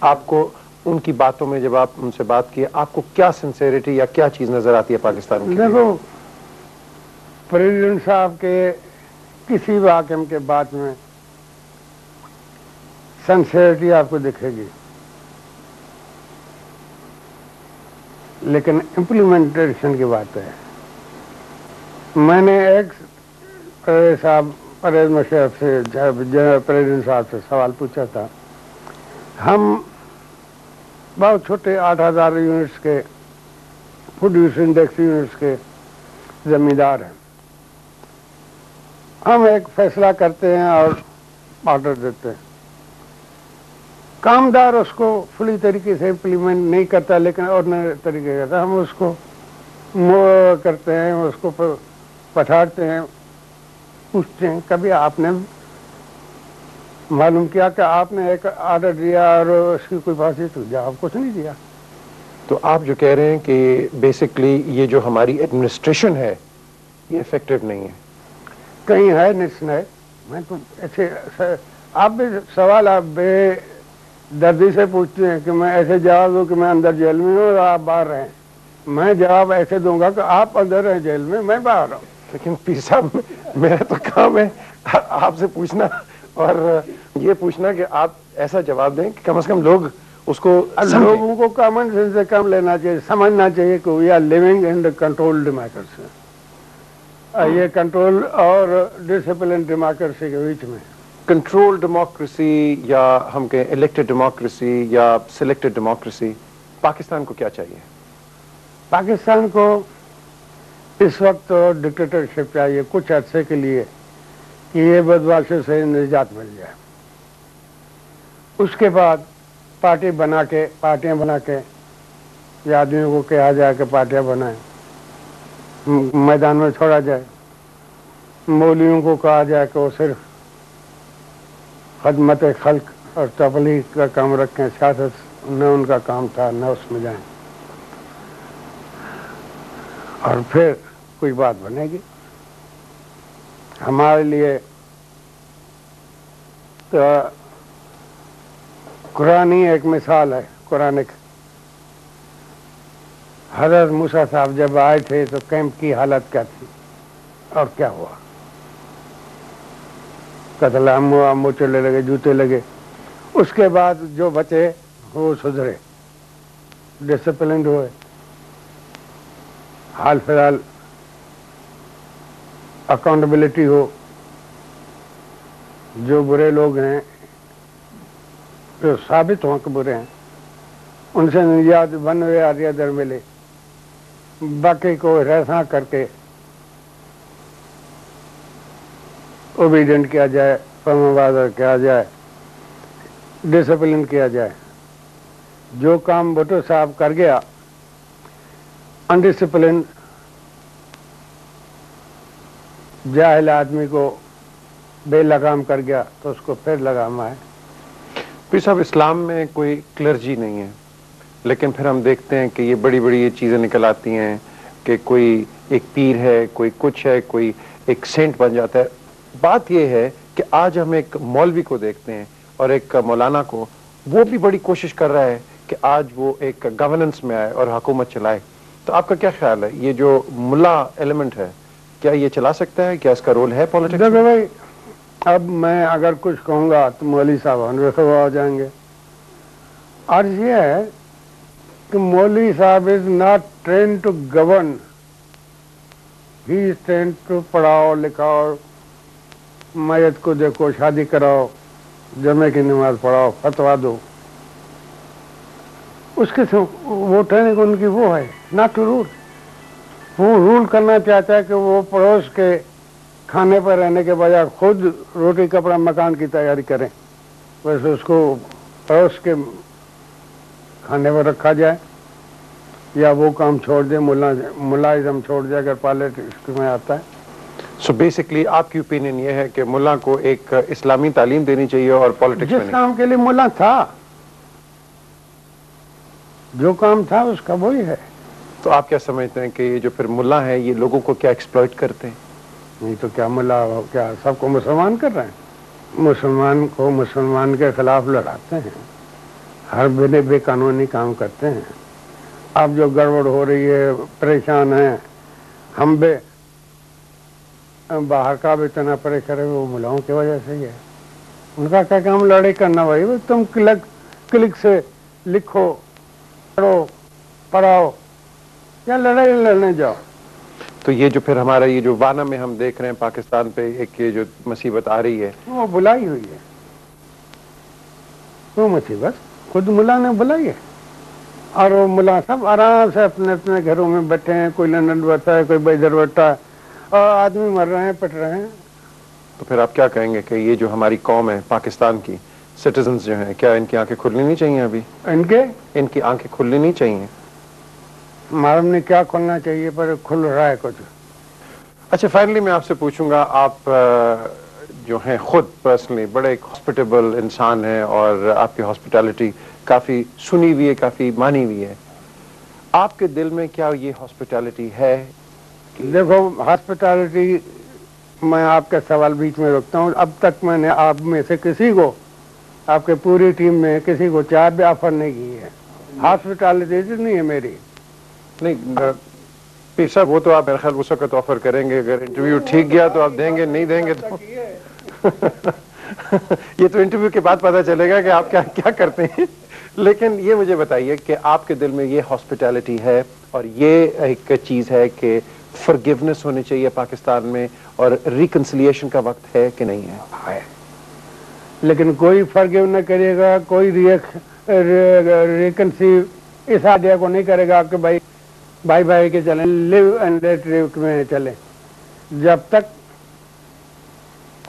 آپ کو ان کی باتوں میں جب آپ ان سے بات کی آپ کو کیا سنسیریٹی یا کیا چیز نظر آتی ہے پاکستان کی؟ دیکھو پریزیڈنٹ صاحب کے کسی بھی حاکم کے بات میں سنسیریٹی آپ کو دکھے گی، لیکن امپلیمنٹیشن کی بات ہے. میں نے ایک پرویز مشرف سے پریزیڈنٹ صاحب سے سوال پوچھا تھا. ہم بہت چھوٹے 8,000 یونٹس کے فوڈ یوز انڈیکس یونٹس کے زمیندار ہیں. ہم ایک فیصلہ کرتے ہیں اور آرڈر دیتے ہیں، کامدار اس کو فلی طریقے سے امپلیمنٹ نہیں کرتا لیکن آرڈنری طریقے کرتا. ہم اس کو کرتے ہیں، اس کو پچھاڑتے ہیں، پوچھتے ہیں کبھی آپ نے معلوم کیا کہ آپ نے ایک آرڈر دیا اور اس کی کوئی بات تو جواب کچھ نہیں دیا. تو آپ جو کہہ رہے ہیں کہ بیسکلی یہ جو ہماری ایڈمنسٹریشن ہے یہ افیکٹو نہیں ہے. کہیں ہے نہیں ہے. میں تو ایسے آپ بھی سوال آپ بے دردی سے پوچھتے ہیں کہ میں ایسے جواب دوں کہ میں اندر جیل میں ہوں اور آپ باہر رہیں. میں جواب ایسے دوں گا کہ آپ اندر ہیں جیل میں باہر ہوں. لیکن پیر صاحب میرا تو کام ہے آپ سے پوچھنا اور یہ پوچھنا کہ آپ ایسا جواب دیں کہ کم از کم لوگ اس کو لوگوں کو کامن سینس سے کام لینا چاہیے، سمجھنا چاہیے کہ we are living in the control democracy. یہ کنٹرول اور ڈسپلن ڈیموکریسی کے بیچ میں کنٹرول ڈیموکریسی یا ہم کہیں الیکٹڈ ڈیموکریسی یا سلیکٹڈ ڈیموکریسی، پاکستان کو کیا چاہیے؟ پاکستان کو اس وقت ڈکٹیٹرشپ چاہیے کچھ عرصے کے لیے کہ یہ بدماشوں سے نجات مل جائے. اس کے بعد پارٹیاں بنا کے یہ آدمیوں کو کہا جائے کہ پارٹیاں بنائیں، میدان میں چھوڑا جائے. مولویوں کو کہا جائے کہ وہ صرف خدمت خلق اور تبلیغ کا کام رکھیں، سیاست نہ ان کا کام تھا نہ اس میں جائیں، اور پھر کوئی بات بنے گی. ہمارے لیے تو قرآن ہی ایک مثال ہے. قرآن حضرت موسیٰ صاحب جب آئے تھے تو کیمپ کی حالت کیا تھی اور کیا ہوا؟ قتل عام ہوا، موچلے لگے، جوتے لگے. اس کے بعد جو بچے وہ سدھرے، ڈسپلنڈ ہوئے. حال فی الحال اکاؤنٹیبلٹی ہو. جو برے لوگ ہیں جو ثابت ہوں کہ برے ہیں ان سے نجات بن ہوئے آدیا در ملے. باقی کو رساں کر کے اوبیڈینٹ کیا جائے، فرمانبردار کیا جائے، ڈسپلن کیا جائے. جو کام بھٹو صاحب کر گیا انڈسپلن جاہل آدمی کو بے لگام کر گیا تو اس کو پھر لگام آئے. پیر صاحب اسلام میں کوئی کلرجی نہیں ہے، لیکن پھر ہم دیکھتے ہیں کہ یہ بڑی بڑی یہ چیزیں نکل آتی ہیں کہ کوئی ایک پیر ہے، کوئی کچھ ہے، کوئی ایک سینٹ بن جاتا ہے. بات یہ ہے کہ آج ہم ایک مولوی کو دیکھتے ہیں اور ایک مولانا کو، وہ بھی بڑی کوشش کر رہا ہے کہ آج وہ ایک گورننس میں آئے اور حکومت چلائے. تو آپ کا کیا خیال ہے یہ جو ملا ایلیمنٹ ہے کیا یہ چلا سکتا ہے؟ کیا اس کا رول ہے پالیٹکس میں؟ دیکھو بھائی، اب میں اگر کچھ کہوں گا تو مولوی صاحب انویخوا ہو جائیں گے. عرض یہ ہے کہ مولوی صاحب is not train to govern, he is train to پڑھاؤ لکھاؤ، میت کو دیکھو، شادی کراؤ، جمعے کی نماز پڑھاؤ، فتوا دو. اس کے وہ ٹریننگ ان کی وہ ہے، ناٹ ٹو رول. وہ رول کرنا چاہتا ہے کہ وہ پڑوس کے کھانے پر رہنے کے بجائے خود روٹی کپڑا مکان کی تیاری کریں. ویسے اس کو پڑوس کے کھانے پر رکھا جائے یا وہ کام چھوڑ دے، ملازم چھوڑ دے اگر پالیٹکس میں آتا ہے. سو بیسکلی آپ کی اوپینین یہ ہے کہ ملا کو ایک اسلامی تعلیم دینی چاہیے اور پالیٹکس میں جس کام کے لیے ملا تھا، جو کام تھا اس کا وہی ہے. تو آپ کیا سمجھتے ہیں کہ یہ جو پھر ملا ہے یہ لوگوں کو کیا ایکسپلائٹ کرتے ہیں؟ نہیں تو کیا ملا کیا سب کو مسلمان کر رہے ہیں؟ مسلمان کو مسلمان کے خلاف لڑاتے ہیں. ہر بے قانونی کام کرتے ہیں. اب جو گڑبڑ ہو رہی ہے، پریشان ہیں ہم بھی، باہر کا بھی اتنا پریشر ہے، وہ ملاؤں کی وجہ سے ہی ہے. ان کا کیا کام لڑائی کرنا بھائی، تم کلک سے لکھو، پڑھو، پڑھاؤ، یا لڑائی لڑنے جاؤ. تو یہ جو پھر ہمارا یہ جو وانا میں ہم دیکھ رہے ہیں پاکستان پہ ایک یہ جو مصیبت آ رہی ہے، وہ بلائی ہوئی ہے. وہ مصیبت خود ملا نے بلائی ہے، اور وہ ملا سب آرام سے اپنے اپنے گھروں میں بیٹھے ہیں. کوئی لندن بیٹھا ہے، کوئی ادھر بیٹھا ہے، اور آدمی مر رہے ہیں، پٹ رہے ہیں. تو پھر آپ کیا کہیں گے کہ یہ جو ہماری قوم ہے پاکستان کی سٹیزنز جو ہیں، کیا ان کی آنکھیں کھلنی نہیں چاہیے؟ ابھی ان کی آنکھیں کھلنی نہیں چاہیے؟ معلوم نہیں کیا کھلنا چاہیے، پر کھل رہا ہے کچھ. اچھا، فائنلی میں آپ سے پوچھوں گا، آپ جو ہیں خود پرسنلی بڑے ایک ہاسپٹیبل انسان ہیں، اور آپ کی ہاسپٹیلٹی کافی سنی ہوئی ہے، کافی مانی ہوئی ہے. آپ کے دل میں کیا یہ ہاسپٹیلٹی ہے؟ دیکھو، ہاسپٹیلٹی، میں آپ کا سوال بیچ میں رکھتا ہوں. اب تک میں نے آپ میں سے کسی کو، آپ کے پوری ٹیم میں کسی کو چائے بھی آفر نہیں کی ہے. ہاسپٹیلٹی نہیں ہے میری. نہیں پیر صاحب، وہ تو آپ میرے خیال اس وقت آفر کریں گے اگر انٹرویو ٹھیک گیا تو آپ دیں گے، نہیں دیں گے تو یہ تو انٹرویو کے بعد پتا چلے گا کہ آپ کیا کرتے ہیں. لیکن یہ مجھے بتائیے کہ آپ کے دل میں یہ ہاسپٹیلٹی ہے، اور یہ ایک چیز ہے کہ فرگیونیس ہونی چاہیے پاکستان میں، اور ریکنسلیشن کا وقت ہے کہ نہیں ہے؟ لیکن کوئی فرگیو نہ کرے گا، کوئی ریکنسی اس آئیڈیا کو نہیں کرے گا کہ بھائی بھائی کے چلیں، لیو اینڈ لیٹ لیو میں چلیں، جب تک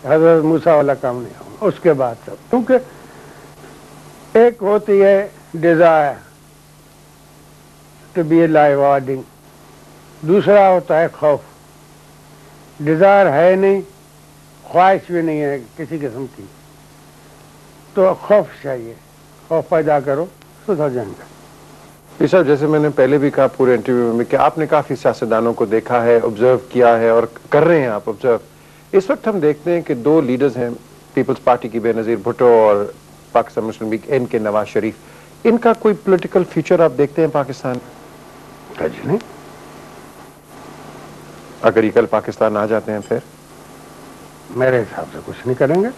حضرت موسیٰ والا کام نہیں ہوگا. اس کے بعد سب، کیونکہ ایک ہوتی ہے ڈیزائر ٹو بی لائف وارڈنگ، دوسرا ہوتا ہے خوف. ڈیزائر ہے نہیں، خواہش بھی نہیں ہے کسی قسم کی، تو خوف چاہیے. خوف پیدا کرو، سدھر جائیں گے. پیر صاحب، جیسے میں نے پہلے بھی کہا پورے انٹرویو میں کہ آپ نے کافی سیاستدانوں کو دیکھا ہے، آبزرو کیا ہے، اور کر رہے ہیں آپ آبزرو. اس وقت ہم دیکھتے ہیں کہ دو لیڈرز ہیں پیپلز پارٹی کی، بے نظیر بھٹو، اور پاکستان مسلم لیگ ان کے نواز شریف. ان کا کوئی پولیٹیکل فیوچر آپ دیکھتے ہیں پاکستان میں؟ نہیں، اگر یہ کل پاکستان آ جاتے ہیں پھر؟ میرے حساب سے کچھ نہیں کریں گے.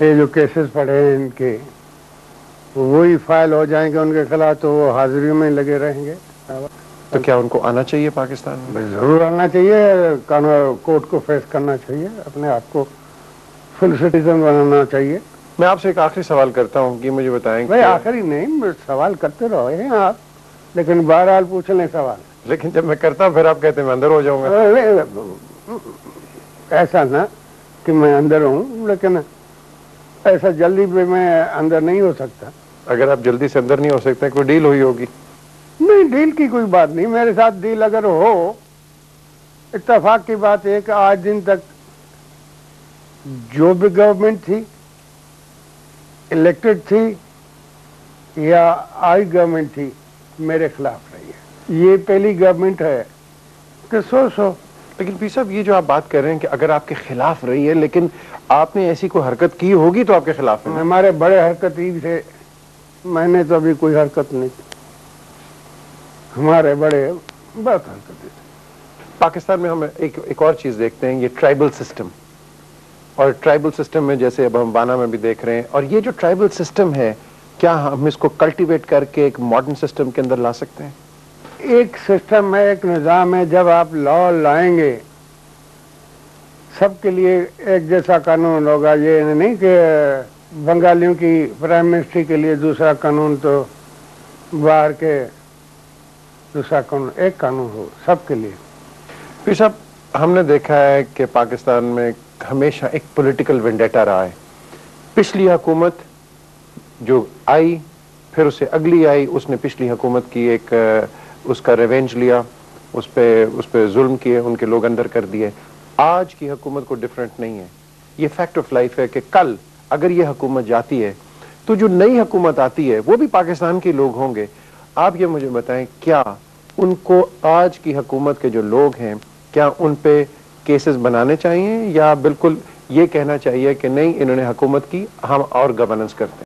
یہ جو کیسز پڑے ہیں ان کے، وہی فائل ہو جائیں گے ان کے خلاف، تو وہ حاضری میں لگے رہیں گے. تو کیا ان کو آنا چاہیے پاکستان میں؟ ضرور آنا چاہیے، کورٹ کو فیس کرنا چاہیے، اپنے آپ کو فل سٹیزن بنانا چاہیے. میں آپ سے ایک آخری سوال کرتا ہوں کہ مجھے بتائیں بھائی آخری نہیں، سوال کرتے رہو ہیں آپ، لیکن بہرحال پوچھ لیں سوال. لیکن جب میں کرتا ہوں پھر آپ کہتے ہیں میں اندر ہو جاؤں گا. ایسا نہ کہ میں اندر ہوں، لیکن ایسا جلدی بھی میں اندر نہیں ہو سکتا. اگر آپ جلدی سے اندر نہیں ہو سکتے، کوئی ڈیل ہوئی ہوگی؟ نہیں، ڈیل کی کوئی بات نہیں. میرے ساتھ ڈیل اگر ہو، اتفاق کی بات ہے کہ آج دن تک جو بھی گورنمنٹ تھی، الیکٹڈ تھی یا آئی گورنمنٹ تھی، میرے خلاف رہی ہے. یہ پہلی گورنمنٹ ہے کہ سو. لیکن پیر صاحب، یہ جو آپ بات کر رہے ہیں کہ اگر آپ کے خلاف رہی ہے، لیکن آپ نے ایسی کوئی حرکت کی ہوگی تو آپ کے خلاف ہے. ہمارے بڑے حرکت ہی تھے، میں نے تو ابھی کوئی حرکت نہیں کی. ہمارے بڑے بہت حرکتیں تھے. پاکستان میں ہم ایک اور چیز دیکھتے ہیں، یہ ٹرائبل سسٹم. اور ٹرائبل سسٹم میں جیسے اب ہم وانا میں بھی دیکھ رہے ہیں، اور یہ جو ٹرائبل سسٹم ہے، کیا ہم اس کو کلٹیویٹ کر کے ایک ماڈرن سسٹم کے اندر لا سکتے ہیں؟ ایک سسٹم ہے، ایک نظام ہے. جب آپ لا لائیں گے سب کے لیے ایک جیسا قانون ہوگا. یہ نہیں کہ بنگالیوں کی پرائم منسٹری کے لیے دوسرا قانون، تو باہر کے دوسرا قانون. ایک قانون ہو سب کے لیے. پھر صاحب، ہم نے دیکھا ہے کہ پاکستان میں ہمیشہ ایک پولیٹیکل وینڈیٹا رہا ہے. پچھلی حکومت جو آئی، پھر اسے اگلی آئی، اس نے پچھلی حکومت کی ایک اس کا ریونج لیا، اس پہ ظلم کیے، ان کے لوگ اندر کر دیے. آج کی حکومت کو ڈیفرنٹ نہیں ہے. یہ فیکٹ آف لائف ہے کہ کل اگر یہ حکومت جاتی ہے تو جو نئی حکومت آتی ہے وہ بھی پاکستان کے لوگ ہوں گے. آپ یہ مجھے بتائیں، کیا ان کو آج کی حکومت کے جو لوگ ہیں، کیا ان پہ کیسز بنانے چاہیے، یا بالکل یہ کہنا چاہیے کہ نہیں، انہوں نے حکومت کی، ہم اور گورننس کرتے ہیں؟